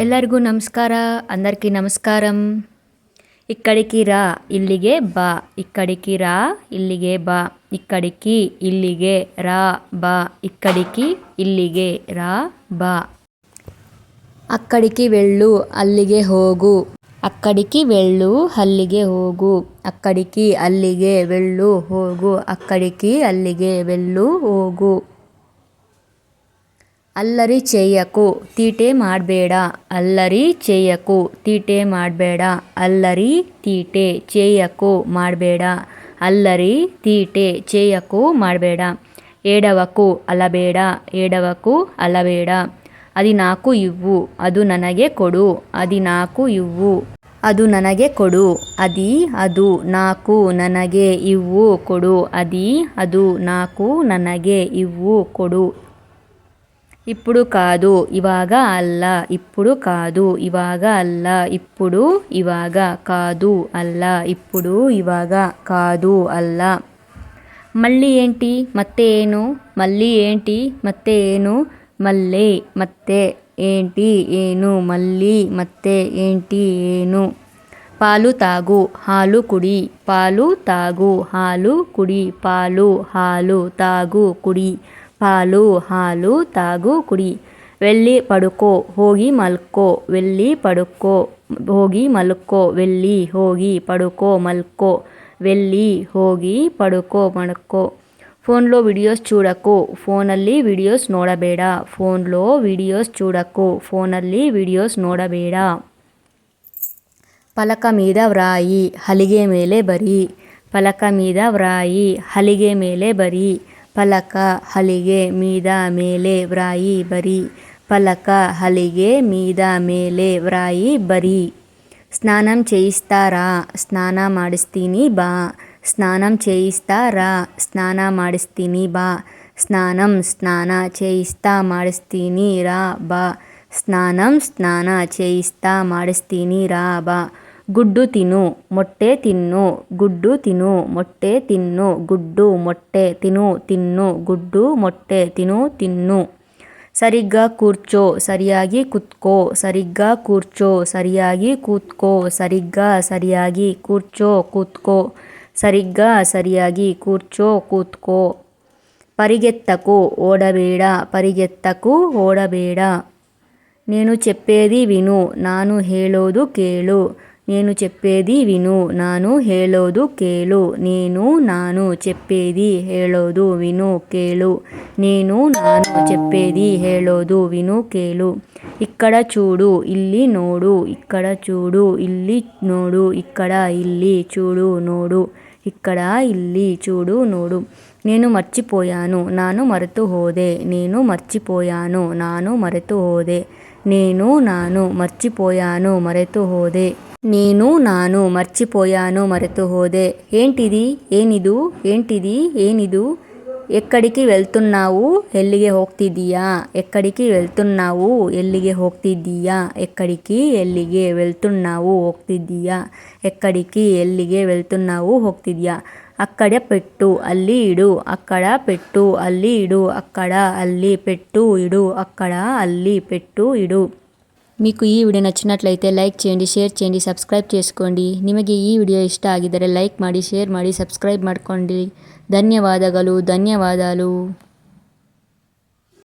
ಎಲ್ಲರಿಗೂ ನಮಸ್ಕಾರ. అందరికీ నమస్కారం. ఇక్కడికి రా ఇల్లిగే బా. ఇక్కడికి రా ఇల్లిగే బా. ఇక్కడికి ఇల్లిగే రా బా. ఇక్కడికి ఇల్లిగే రా బా. అక్కడికి వెళ్ళు అಲ್ಲಿಗೆ ಹೋಗು. ಅಕ್ಕಡಿಗೆ ವೆಳ್ಳು ಅಲ್ಲಿಗೆ ಹೋಗು. ಅಕ್ಕಡಿಗೆ ಅಲ್ಲಿಗೆ ವೆಳ್ಳು ಹೋಗು. ಅಕ್ಕಡಿಗೆ ಅಲ್ಲಿಗೆ ವೆಳ್ಳು ಹೋಗು. ಅಲ್ಲರಿ చేయకు ತೀಟೆ ಮಾಡಬೇಡ. ಅಲ್ಲರಿ చేయకు ತೀಟೆ ಮಾಡಬೇಡ. ಅಲ್ಲರಿ ತೀಟೆ చేయకు ಮಾಡಬೇಡ. ಅಲ್ಲರಿ ತೀಟೆ చేయకు ಮಾಡಬೇಡ. ಏಡವಕು ಅಲಬೇಡ. ಏಡವಕು ಅಲಬೇಡ. అది నాకు ఇవ్వు. ಅದು ನನಗೆ ಕೊಡು. అది నాకు ఇవ్వు. ಅದು ನನಗೆ ಕೊಡು. అది ಅದು నాకు ನನಗೆ ಇವ್ವು ಕೊಡು. అది ಅದು నాకు ನನಗೆ ಇವ್ವು ಕೊಡು. ఇప్పుడు కాదు ఇవాగ అಲ್ಲ. ఇప్పుడు కాదు ఇవాగ అಲ್ಲ. ఇప్పుడు ఇవాగ కాదు అಲ್ಲ. ఇప్పుడు ఇవాగ కాదు అಲ್ಲ. మళ్ళీ ఏంటి ಮತ್ತೆ ಏನು. మళ్ళీ ఏంటి ಮತ್ತೆ ಏನು. మళ్ళీ ಮತ್ತೆ ఏంటి ಏನು. మళ్ళీ ಮತ್ತೆ ఏంటి ಏನು. పాలు తాగు ಹಾಲು ಕುಡಿ. పాలు తాగు ಹಾಲು ಕುಡಿ. పాలు ಹಾಲು తాగు ಕುಡಿ. పాలు ಹಾಲು తాగు ಕುಡಿ. వెళ్ళి పడుకో ಹೋಗಿ ಮಲ್ಕೋ. వెళ్ళి పడుకో ಹೋಗಿ ಮಲ್ಕೋ. వెళ్ళి ಹೋಗಿ పడుకో మల్కో. వెళ్ళి ಹೋಗಿ పడుకೋ ಮಲ್ಕೋ. ఫోన్లో వీడియోస్ చూడకు. ఫోನಲ್ಲಿ వీడియోస్ ನೋಡಬೇಡ. ఫోన్లో వీడియోస్ చూడకు. ఫోನಲ್ಲಿ వీడియోస్ ನೋಡಬೇಡ. పలక మీద వ్రాయి ಹಲಿಗೆ ಮೇಲೆ ಬರಿ. పలక మీద వ్రాయి ಹಲಿಗೆ ಮೇಲೆ ಬರಿ. పలక హలిగే మీద ಮೇಲೆ వ్రాయి బరి. పలక హలిగే మీద ಮೇಲೆ వ్రాయి బరి. స్నానం చేయిస్తారా. స్నాನ ಮಾಡಿಸ್ತೀನಿ ಬಾ. స్నానం చేయిస్తారా. ಸ್ನಾನ ಮಾಡಿಸ್ತೀನಿ ಬಾ. స్నానం ಸ್ನಾನ చేయిಸ್ತಾ ಮಾಡಿಸ್ತೀನಿ ರಾ ಬಾ. ಸ್ನಾನಂ ಸ್ನಾನ చేయిಸ್ತಾ ಮಾಡಿಸ್ತೀನಿ ರಾ ಬಾ. ಗುಡ್ಡು ತಿನ್ನು ಮೊಟ್ಟೆ ತಿನ್ನು. ಗುಡ್ಡು ತಿನ್ನು ಮೊಟ್ಟೆ ತಿನ್ನು. ಗುಡ್ಡು ಮೊಟ್ಟೆ ತಿನ್ನು ತಿನ್ನು. ಗುಡ್ಡು ಮೊಟ್ಟೆ ತಿನ್ನು ತಿನ್ನು. సరిగ్గా కూర్చో సరిಯಾಗಿ ಕೂತ್ಕೋ. సరిగ్గా కూర్చో సరిಯಾಗಿ ಕೂತ್ಕೋ. సరిగ్గా సరిಯಾಗಿ కూర్చో కూತ್ಕೋ. సరిగ్గా సరిಯಾಗಿ కూర్చో కూತ್ಕೋ. పరిగెత్తకు ఓడಬೇಡ. పరిగెత్తకు ఓడಬೇಡ. నేను చెప్పేది విను. ನಾನು ಹೇಳೋದು ಕೇಳು. నేను చెప్పేది విను. ನಾನು ಹೇಳೋದು ಕೇಳು. నేను ನಾನು చెప్పేది ಹೇಳೋದು విను ಕೇಳು. నేను ನಾನು చెప్పేది ಹೇಳೋದು విను ಕೇಳು. ఇక్కడ చూడు ಇಲ್ಲಿ ನೋಡು. ఇక్కడ చూడు ಇಲ್ಲಿ ನೋಡು. ఇక్కడ ಇಲ್ಲಿ చూడు ನೋಡು. ఇక్కడ ಇಲ್ಲಿ చూడు ನೋಡು. నేను మర్చిపోయాను ನಾನು మರೆತು ಹೋದೆ. నేను మర్చిపోయాను ನಾನು మರೆತು ಹೋದೆ. నేను ನಾನು మర్చిపోయాను మರೆತು ಹೋದೆ. నేను ನಾನು మర్చిపోయాను మರೆತು ಹೋದೆ. ఏంటిది ಏನಿದು. ఏంటిది ಏನಿದು. ఎక్కడికి వెళ్తున్నావు ఎಲ್ಲಿಗೆ ಹೋಗ್ತಿದ್ದೀಯಾ. ఎక్కడికి వెళ్తున్నావు ఎಲ್ಲಿಗೆ ಹೋಗ್ತಿದ್ದೀಯಾ. ఎక్కడికి ఎಲ್ಲಿಗೆ వెళ్తున్నావు ಹೋಗ್ತಿದ್ದೀಯಾ. ఎక్కడికి ఎಲ್ಲಿಗೆ వెళ్తున్నావు ಹೋಗ್ತಿದ್ದೀಯಾ. అక్కడ పెట్టు ಅಲ್ಲಿ ఇడు. అక్కడ పెట్టు ಅಲ್ಲಿ ఇడు. అక్కడ ಅಲ್ಲಿ పెట్టు ఇడు. అక్కడ ಅಲ್ಲಿ పెట్టు ఇడు. మీకు ఈ వీడియో నచ్చినట్లయితే లైక్ చేయండి, షేర్ చేయండి, సబ్స్క్రైబ్ చేసుకోండి. ನಿಮಗೆ ಈ ವಿಡಿಯೋ ಇಷ್ಟ ಆಗಿದ್ದರೆ ಲೈಕ್ ಮಾಡಿ, ಶೇರ್ ಮಾಡಿ, ಸಬ್ಸ್ಕ್ರೈಬ್ ಮಾಡ್ಕೊಳ್ಳಿ. ಧನ್ಯವಾದಗಳು.